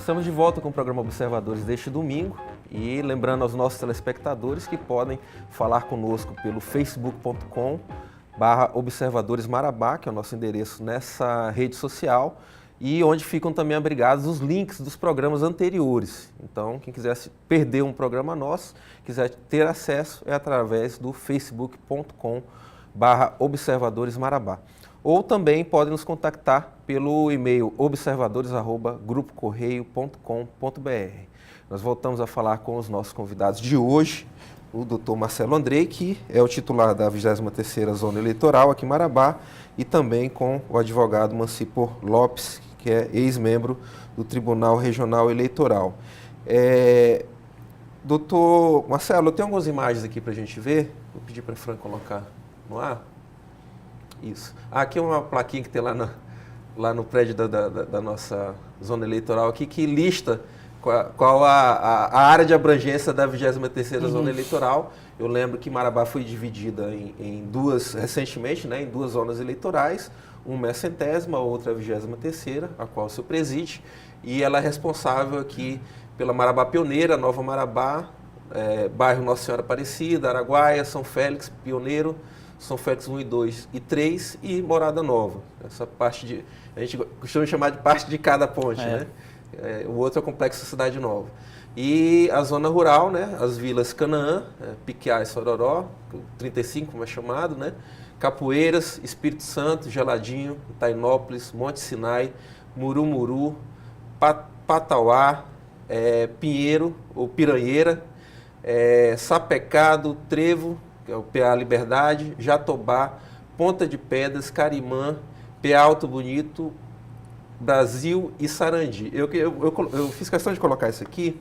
estamos de volta com o programa Observadores deste domingo e lembrando aos nossos telespectadores que podem falar conosco pelo facebook.com/Observadores Marabá, que é o nosso endereço nessa rede social, e onde ficam também abrigados os links dos programas anteriores. Então, quem quiser perder um programa nosso, quiser ter acesso, é através do facebook.com/Observadores Marabá. Ou também podem nos contactar pelo e-mail observadores@grupocorreio.com.br. Nós voltamos a falar com os nossos convidados de hoje, o Dr. Marcelo Andrei, que é o titular da 23ª Zona Eleitoral aqui em Marabá, e também com o advogado Mancipo Lopes, que é ex-membro do Tribunal Regional Eleitoral. Doutor Marcelo, eu tenho algumas imagens aqui para a gente ver. Vou pedir para a Fran colocar no ar. Isso. Aqui é uma plaquinha que tem lá no prédio da nossa zona eleitoral aqui, que lista qual a área de abrangência da 23ª Zona Eleitoral. Eu lembro que Marabá foi dividida em duas, recentemente, né, em duas zonas eleitorais. Uma é a 100ª, a outra é a 23ª, a qual o senhor preside. E ela é responsável aqui pela Marabá Pioneira, Nova Marabá, bairro Nossa Senhora Aparecida, Araguaia, São Félix, Pioneiro, São Félix 1 e 2 e 3 e Morada Nova. Essa parte a gente costuma chamar de parte de cada ponte, né? O outro é o Complexo Cidade Nova. E a zona rural, né? As vilas Canaã, Piquiá e Sororó, 35 como é chamado, né? Capoeiras, Espírito Santo, Geladinho, Itainópolis, Monte Sinai, Murumuru, Patauá, Pinheiro ou Piranheira, Sapecado, Trevo, que é o PA Liberdade, Jatobá, Ponta de Pedras, Carimã, PA Alto Bonito, Brasil e Sarandi. Eu fiz questão de colocar isso aqui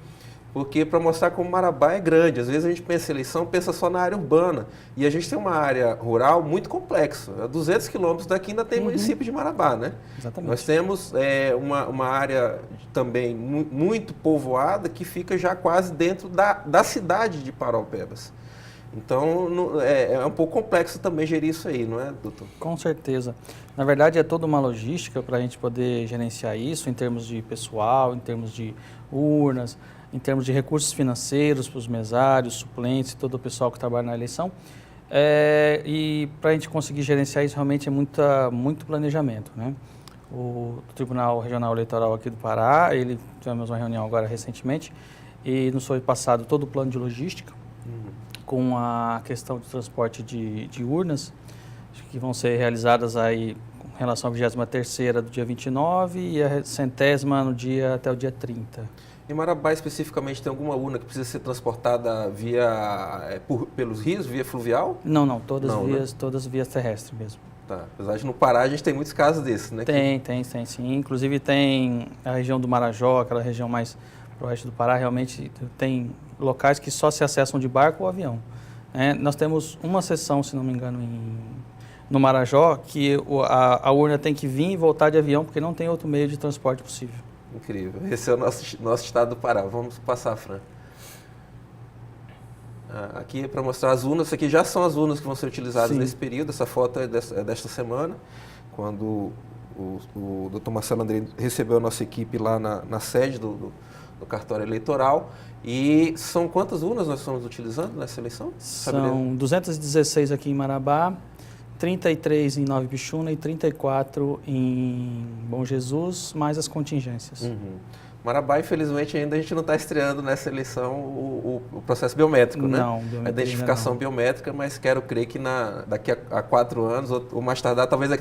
porque para mostrar como Marabá é grande. Às vezes a gente pensa em eleição, pensa só na área urbana. E a gente tem uma área rural muito complexa. A 200 quilômetros daqui ainda tem município de Marabá, né? Exatamente. Nós temos uma área também muito povoada que fica já quase dentro da cidade de Paraupebas. Então, é um pouco complexo também gerir isso aí, não é, doutor? Com certeza. Na verdade, é toda uma logística para a gente poder gerenciar isso em termos de pessoal, em termos de urnas, em termos de recursos financeiros para os mesários, suplentes, todo o pessoal que trabalha na eleição. E para a gente conseguir gerenciar isso, realmente é muito planejamento, né? O Tribunal Regional Eleitoral aqui do Pará, tivemos uma reunião agora recentemente, e nos foi passado todo o plano de logística, com a questão de transporte de urnas, que vão ser realizadas aí com relação à 23ª do dia 29 e a 100ª até o dia 30. Em Marabá, especificamente, tem alguma urna que precisa ser transportada pelos rios, via fluvial? Não, todas vias terrestres mesmo. Tá. Apesar de no Pará a gente tem muitos casos desses, né? Tem sim. Inclusive tem a região do Marajó, aquela região mais para o oeste do Pará, realmente tem locais que só se acessam de barco ou avião. Nós temos uma seção, se não me engano, no Marajó, que a urna tem que vir e voltar de avião, porque não tem outro meio de transporte possível. Incrível. Esse é o nosso estado do Pará. Vamos passar, Fran. Aqui é para mostrar as urnas. Isso aqui já são as urnas que vão ser utilizadas nesse período. Essa foto é desta semana, quando o Dr. Marcelo Andrei recebeu a nossa equipe lá na sede do cartório eleitoral. E são quantas urnas nós estamos utilizando nessa eleição? São 216 aqui em Marabá, 33 em Nova Ipixuna e 34 em Bom Jesus, mais as contingências. Marabá, infelizmente, ainda a gente não está estreando nessa eleição o processo biométrico, né? Não, a identificação biométrica, mas quero crer que daqui a 4 anos, ou mais tardar, talvez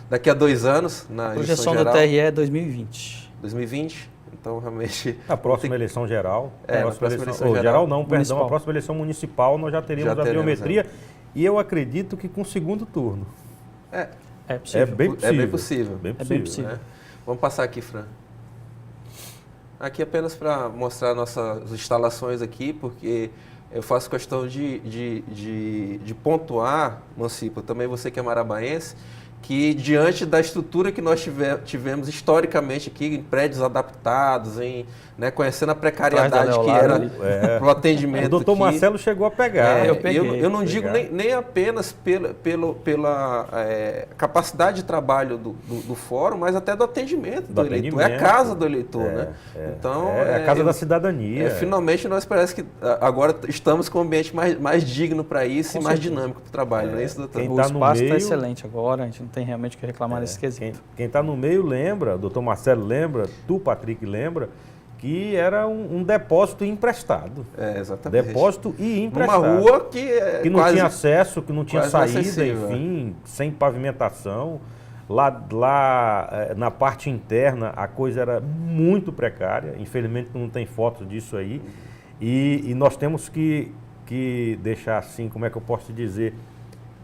daqui a 2 anos, na eleição geral. A projeção do TRE é 2020. 2020? Então, realmente... A próxima eleição geral. A próxima eleição geral não, perdão. A próxima eleição municipal nós já teríamos a biometria. E eu acredito que com segundo turno. É possível. É bem possível. É bem possível. Bem possível. Né? Vamos passar aqui, Fran. Aqui apenas para mostrar nossas instalações aqui, porque eu faço questão de pontuar, Mancipo, também você que é marabaense, que diante da estrutura que nós tivemos historicamente aqui, em prédios adaptados, né, conhecendo a precariedade que era para o atendimento. O doutor Marcelo chegou a pegar. Eu não digo nem apenas pela capacidade de trabalho do fórum, mas até do atendimento do eleitor. É a casa do eleitor, né? Então, é a casa da cidadania. Finalmente, nós parece que agora estamos com um ambiente mais digno para isso e mais dinâmico para o trabalho, não é isso, doutor? O espaço está excelente agora, a gente não tem realmente o que reclamar nesse quesito. Quem está no meio lembra, o doutor Marcelo lembra, tu, Patrick, lembra, que era um depósito emprestado. Exatamente. Depósito e emprestado. Numa rua que não quase, tinha acesso, que não tinha saída, acessível. Enfim, sem pavimentação. Lá na parte interna a coisa era muito precária, infelizmente não tem foto disso aí. E nós temos que deixar assim, como é que eu posso dizer,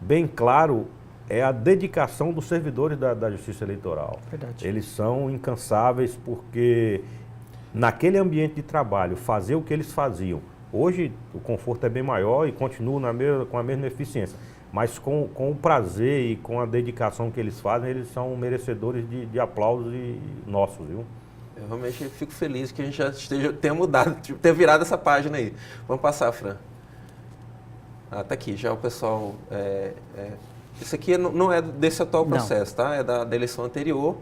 bem claro, é a dedicação dos servidores da Justiça Eleitoral. Verdade. Eles são incansáveis porque naquele ambiente de trabalho, fazer o que eles faziam. Hoje o conforto é bem maior e continua com a mesma eficiência. Mas com o prazer e com a dedicação que eles fazem, eles são merecedores de aplausos nossos, viu? Eu realmente fico feliz que a gente já tenha mudado, tenha virado essa página aí. Vamos passar, Fran. Tá aqui, já o pessoal... isso aqui não é desse atual processo, tá? É da eleição anterior.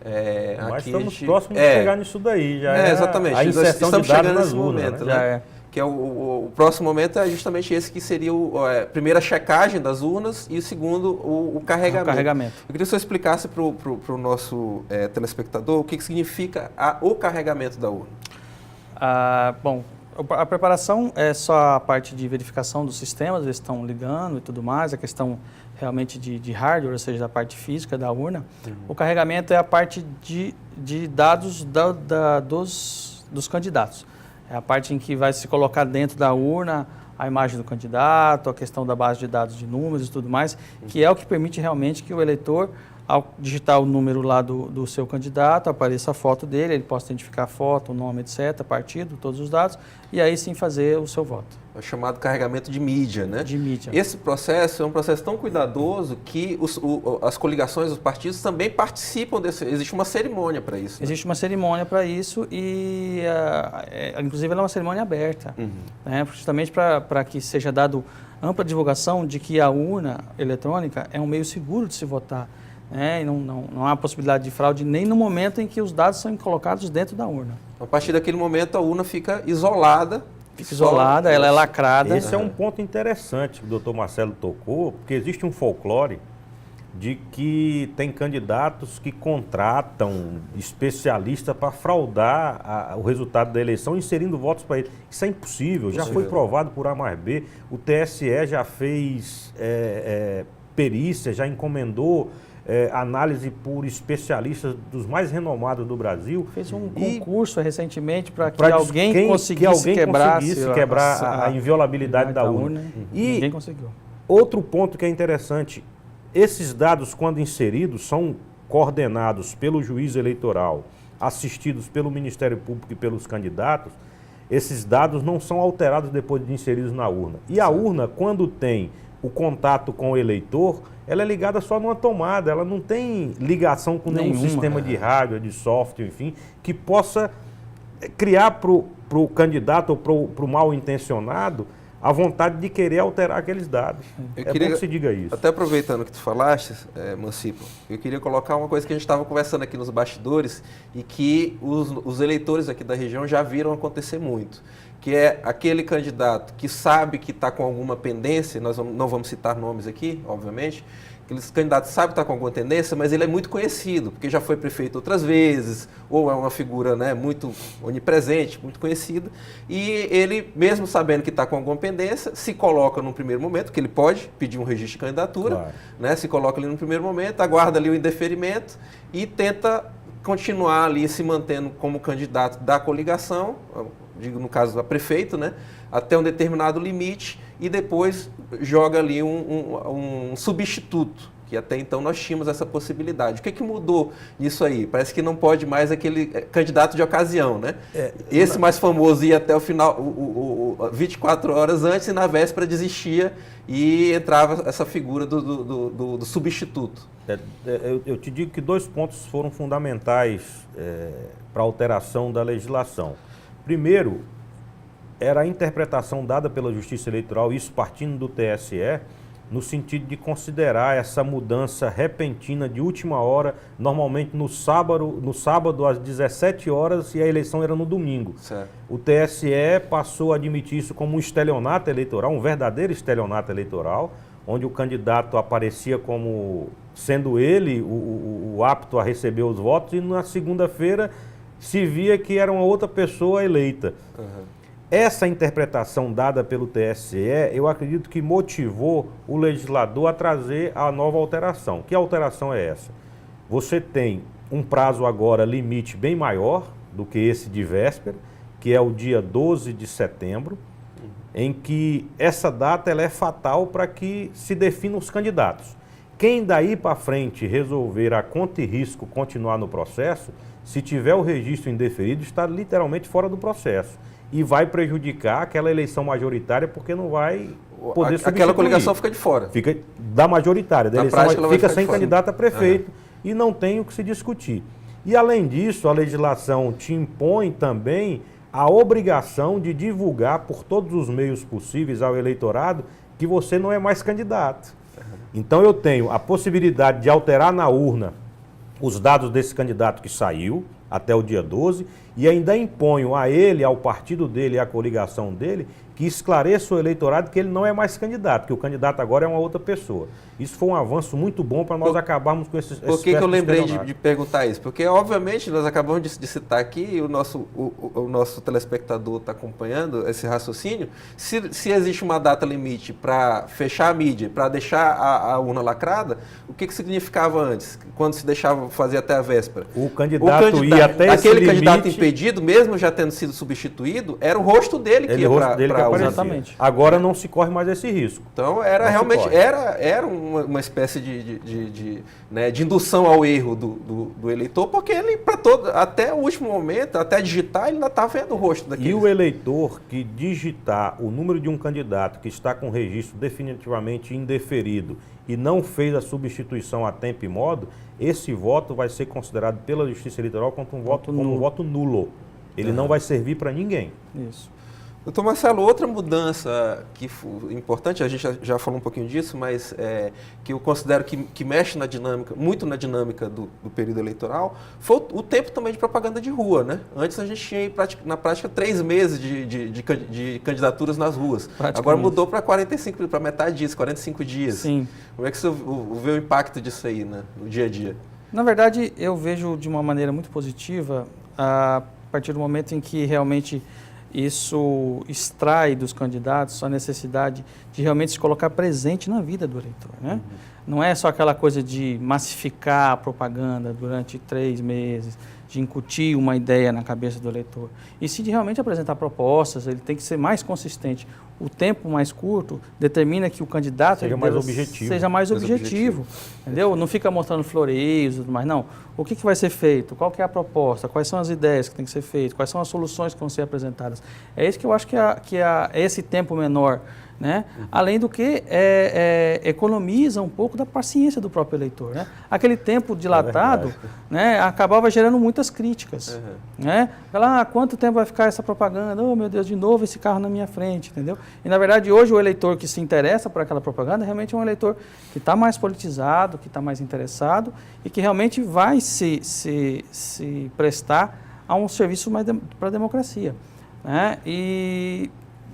Mas aqui estamos próximos de chegar nisso daí, já exatamente. a inserção estamos de dados chegando nas nesse urnas, momento, né? Que é o próximo momento é justamente esse que seria a primeira checagem das urnas e o segundo, o carregamento. Eu queria que você explicasse para o nosso telespectador o que significa o carregamento da urna. Bom, a preparação é só a parte de verificação dos sistemas, eles estão ligando e tudo mais, a questão realmente de hardware, ou seja, da parte física da urna. O carregamento é a parte de dados dos candidatos. É a parte em que vai se colocar dentro da urna a imagem do candidato, a questão da base de dados de números e tudo mais, que é o que permite realmente que o eleitor, ao digitar o número lá do seu candidato, apareça a foto dele, ele possa identificar a foto, o nome, etc., partido, todos os dados, e aí sim fazer o seu voto. É o chamado carregamento de mídia, né? De mídia. Esse processo é um processo tão cuidadoso que as coligações, os partidos também participam desse... Existe uma cerimônia para isso. Né? Existe uma cerimônia para isso e, inclusive, ela é uma cerimônia aberta, né? Justamente para que seja dado ampla divulgação de que a urna eletrônica é um meio seguro de se votar. E não há possibilidade de fraude nem no momento em que os dados são colocados dentro da urna. A partir daquele momento, a urna fica isolada. Ela é lacrada. Esse é um ponto interessante que o doutor Marcelo tocou, porque existe um folclore de que tem candidatos que contratam especialistas para fraudar o resultado da eleição, inserindo votos para ele. Isso é impossível, já foi provado por A mais B. O TSE já fez perícia, já encomendou análise por especialistas dos mais renomados do Brasil. Fez um concurso recentemente para que alguém conseguisse quebrar a inviolabilidade da urna. E ninguém conseguiu. Outro ponto que é interessante, esses dados, quando inseridos, são coordenados pelo juiz eleitoral, assistidos pelo Ministério Público e pelos candidatos. Esses dados não são alterados depois de inseridos na urna. E a urna, quando tem o contato com o eleitor, ela é ligada só numa tomada, ela não tem ligação com nenhum sistema de rádio, de software, enfim, que possa criar para o candidato ou para o mal intencionado a vontade de querer alterar aqueles dados. Bom que se diga isso. Até aproveitando que tu falaste, Mancipo, eu queria colocar uma coisa que a gente estava conversando aqui nos bastidores e que os eleitores aqui da região já viram acontecer muito, que é aquele candidato que sabe que está com alguma pendência, nós não vamos citar nomes aqui, obviamente, aqueles candidatos sabem que está com alguma tendência, mas ele é muito conhecido, porque já foi prefeito outras vezes, ou é uma figura, né, muito onipresente, muito conhecida, e ele, mesmo sabendo que está com alguma pendência, se coloca num primeiro momento, que ele pode pedir um registro de candidatura, claro, né, se coloca ali no primeiro momento, aguarda ali o indeferimento e tenta continuar ali se mantendo como candidato da coligação, digo no caso a prefeito, né, até um determinado limite, e depois joga ali um substituto, que até então nós tínhamos essa possibilidade. O que mudou nisso aí? Parece que não pode mais aquele candidato de ocasião, né? Esse mais famoso ia até o final, 24 horas antes, e na véspera desistia e entrava essa figura do substituto. Eu te digo que 2 pontos foram fundamentais para a alteração da legislação. Primeiro, era a interpretação dada pela Justiça Eleitoral, isso partindo do TSE, no sentido de considerar essa mudança repentina de última hora, normalmente no sábado às 17 horas, e a eleição era no domingo. Certo. O TSE passou a admitir isso como um estelionato eleitoral, um verdadeiro estelionato eleitoral, onde o candidato aparecia como sendo ele o apto a receber os votos, e na segunda-feira se via que era uma outra pessoa eleita. Uhum. Essa interpretação dada pelo TSE, eu acredito que motivou o legislador a trazer a nova alteração. Que alteração é essa? Você tem um prazo agora limite bem maior do que esse de véspera, que é o dia 12 de setembro, em que essa data ela é fatal para que se definam os candidatos. Quem daí para frente resolver a conta e risco continuar no processo, se tiver o registro indeferido, está literalmente fora do processo. E vai prejudicar aquela eleição majoritária, porque não vai poder substituir. Aquela coligação fica de fora. Fica da majoritária, da eleição, prática, fica sem candidato a prefeito. E não tem o que se discutir. E além disso, a legislação te impõe também a obrigação de divulgar por todos os meios possíveis ao eleitorado que você não é mais candidato. Então eu tenho a possibilidade de alterar na urna os dados desse candidato que saiu até o dia 12, e ainda imponho a ele, ao partido dele e à coligação dele, que esclareça o eleitorado que ele não é mais candidato, que o candidato agora é uma outra pessoa. Isso foi um avanço muito bom para nós acabarmos com esses Por que eu lembrei de perguntar isso? Porque, obviamente, nós acabamos de citar aqui, e o nosso telespectador está acompanhando esse raciocínio, se existe uma data limite para fechar a mídia, para deixar a urna lacrada, o que significava antes, quando se deixava fazer até a véspera? O candidato ia até esse aquele limite, candidato impedido, mesmo já tendo sido substituído, era o rosto dele que ia para Exatamente. Agora não se corre mais esse risco. Então era realmente era uma espécie de indução ao erro do eleitor, porque ele até o último momento, até digitar, ele ainda está vendo o rosto daquele. E o eleitor que digitar o número de um candidato que está com registro definitivamente indeferido e não fez a substituição a tempo e modo, esse voto vai ser considerado pela Justiça Eleitoral como um voto nulo. Ele não vai servir para ninguém. Isso. Doutor Marcelo, outra mudança que importante, a gente já falou um pouquinho disso, mas que eu considero que mexe muito na dinâmica do período eleitoral, foi o tempo também de propaganda de rua, né? Antes a gente tinha, na prática, 3 meses de candidaturas nas ruas. Agora mudou para 45, para metade disso, 45 dias. Sim. Como é que você vê o impacto disso aí, né, no dia a dia? Na verdade, eu vejo de uma maneira muito positiva, a partir do momento em que realmente isso extrai dos candidatos a necessidade de realmente se colocar presente na vida do eleitor, né? Não é só aquela coisa de massificar a propaganda durante 3 meses, de incutir uma ideia na cabeça do eleitor. E sim de realmente apresentar propostas, ele tem que ser mais consistente. O tempo mais curto determina que o candidato seja mais objetivo. Entendeu? Não fica mostrando floreios e tudo mais, não. O que vai ser feito? Qual que é a proposta? Quais são as ideias que tem que ser feitas? Quais são as soluções que vão ser apresentadas? É isso que eu acho que esse tempo menor, né? Além do que economiza um pouco da paciência do próprio eleitor, né? Aquele tempo dilatado, né, acabava gerando muitas críticas, né? Quanto tempo vai ficar essa propaganda? Oh, meu Deus, de novo esse carro na minha frente, entendeu? E na verdade hoje o eleitor que se interessa por aquela propaganda realmente é um eleitor que está mais politizado, que está mais interessado e que realmente vai se prestar a um serviço mais para a democracia, né? E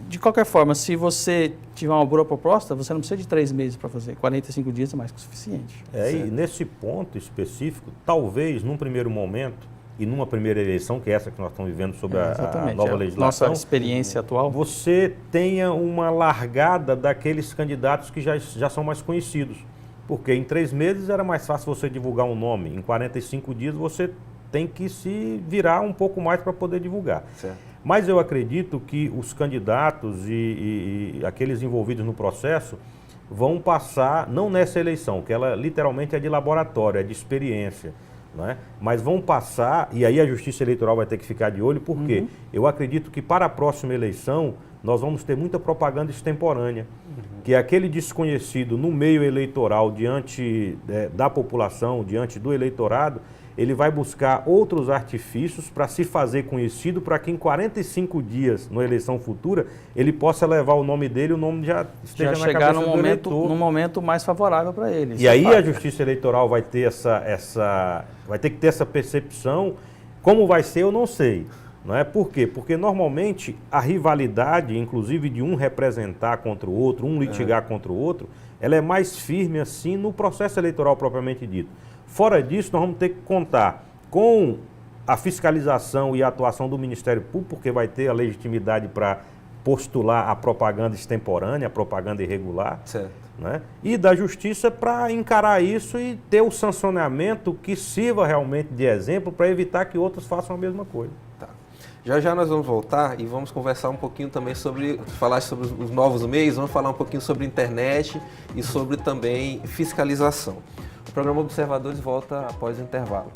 de qualquer forma, se você tiver uma boa proposta, você não precisa de 3 meses para fazer. 45 dias é mais que o suficiente. E nesse ponto específico, talvez num primeiro momento, e numa primeira eleição, que é essa que nós estamos vivendo sobre a nova legislação, nossa experiência atual, você tenha uma largada daqueles candidatos que já são mais conhecidos. Porque em 3 meses era mais fácil você divulgar um nome, em 45 dias você tem que se virar um pouco mais para poder divulgar. Certo. Mas eu acredito que os candidatos e aqueles envolvidos no processo vão passar, não nessa eleição, que ela literalmente é de laboratório, é de experiência, não é? Mas vão passar, e aí a Justiça Eleitoral vai ter que ficar de olho, porque eu acredito que para a próxima eleição nós vamos ter muita propaganda extemporânea, que é aquele desconhecido no meio eleitoral, diante da população, diante do eleitorado, ele vai buscar outros artifícios para se fazer conhecido, para que em 45 dias, na eleição futura, ele possa levar o nome dele, o nome já esteja na chegar cabeça do eleitor. num momento mais favorável para ele. E aí a Justiça Eleitoral vai ter vai ter que ter essa percepção. Como vai ser, eu não sei. Não é? Por quê? Porque normalmente a rivalidade, inclusive de um representar contra o outro, um litigar contra o outro, ela é mais firme assim no processo eleitoral propriamente dito. Fora disso, nós vamos ter que contar com a fiscalização e a atuação do Ministério Público, porque vai ter a legitimidade para postular a propaganda extemporânea, a propaganda irregular. Certo. Né? E da Justiça para encarar isso e ter o sancionamento que sirva realmente de exemplo para evitar que outros façam a mesma coisa. Tá. Já já nós vamos voltar e vamos conversar um pouquinho também falar sobre os novos meios, vamos falar um pouquinho sobre internet e sobre também fiscalização. O programa Observadores volta após o intervalo.